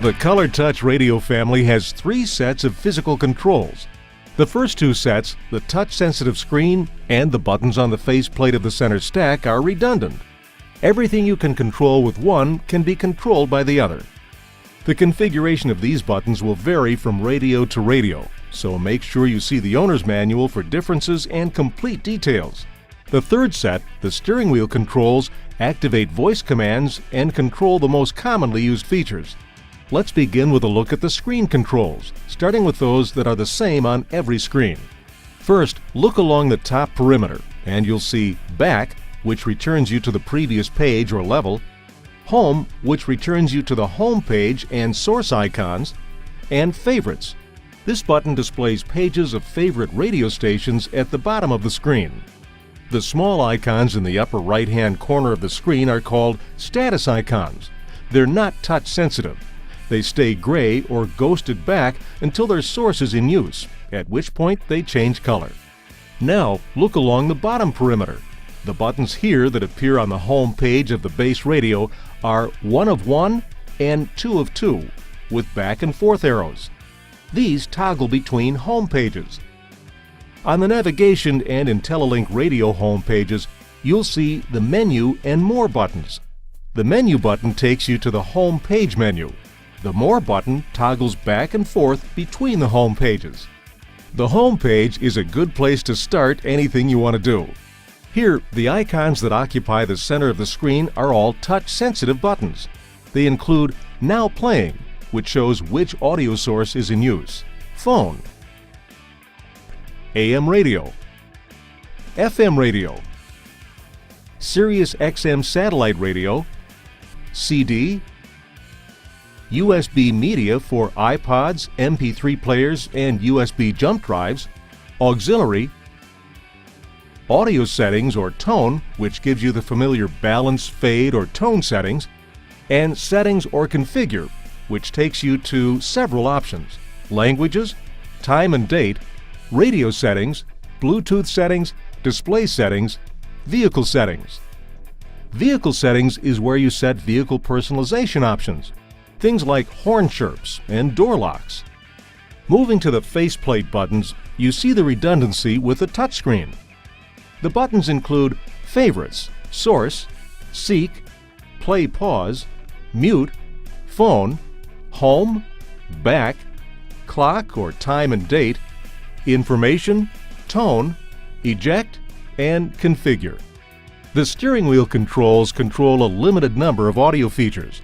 The Color Touch radio family has 3 sets of physical controls. The first 2 sets, the touch-sensitive screen and the buttons on the faceplate of the center stack, are redundant. Everything you can control with one can be controlled by the other. The configuration of these buttons will vary from radio to radio, so make sure you see the owner's manual for differences and complete details. The third set, the steering wheel controls, activate voice commands and control the most commonly used features. Let's begin with a look at the screen controls, starting with those that are the same on every screen. First, look along the top perimeter, and you'll see Back, which returns you to the previous page or level, Home, which returns you to the home page and source icons, and Favorites. This button displays pages of favorite radio stations at the bottom of the screen. The small icons in the upper right-hand corner of the screen are called status icons. They're not touch-sensitive. They stay gray or ghosted back until their source is in use, at which point they change color. Now, look along the bottom perimeter. The buttons here that appear on the home page of the base radio are 1 of 1 and 2 of 2, with back and forth arrows. These toggle between home pages. On the navigation and Intellilink radio home pages, you'll see the Menu and More buttons. The Menu button takes you to the Home Page menu. The More button toggles back and forth between the home pages. The home page is a good place to start anything you want to do. Here, the icons that occupy the center of the screen are all touch-sensitive buttons. They include Now Playing, which shows which audio source is in use, Phone, AM radio, FM radio, Sirius XM satellite radio, CD, USB media for iPods, MP3 players, and USB jump drives, auxiliary, audio settings or tone, which gives you the familiar balance, fade, or tone settings, and settings or configure, which takes you to several options: languages, time and date, radio settings, Bluetooth settings, display settings, vehicle settings. Vehicle settings is where you set vehicle personalization options, things like horn chirps and door locks. Moving to the faceplate buttons, you see the redundancy with the touchscreen. The buttons include Favorites, Source, Seek, Play Pause, Mute, Phone, Home, Back, Clock or Time and Date, Information, Tone, Eject, and Configure. The steering wheel controls control a limited number of audio features.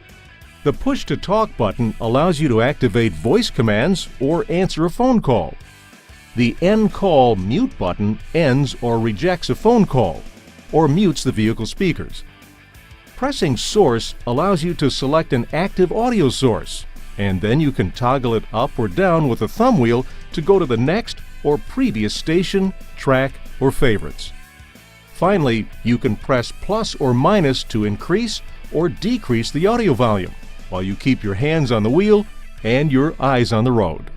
The Push to Talk button allows you to activate voice commands or answer a phone call. The End Call Mute button ends or rejects a phone call, or mutes the vehicle speakers. Pressing Source allows you to select an active audio source, and then you can toggle it up or down with the thumb wheel to go to the next or previous station, track, or favorites. Finally, you can press plus or minus to increase or decrease the audio volume, while you keep your hands on the wheel and your eyes on the road.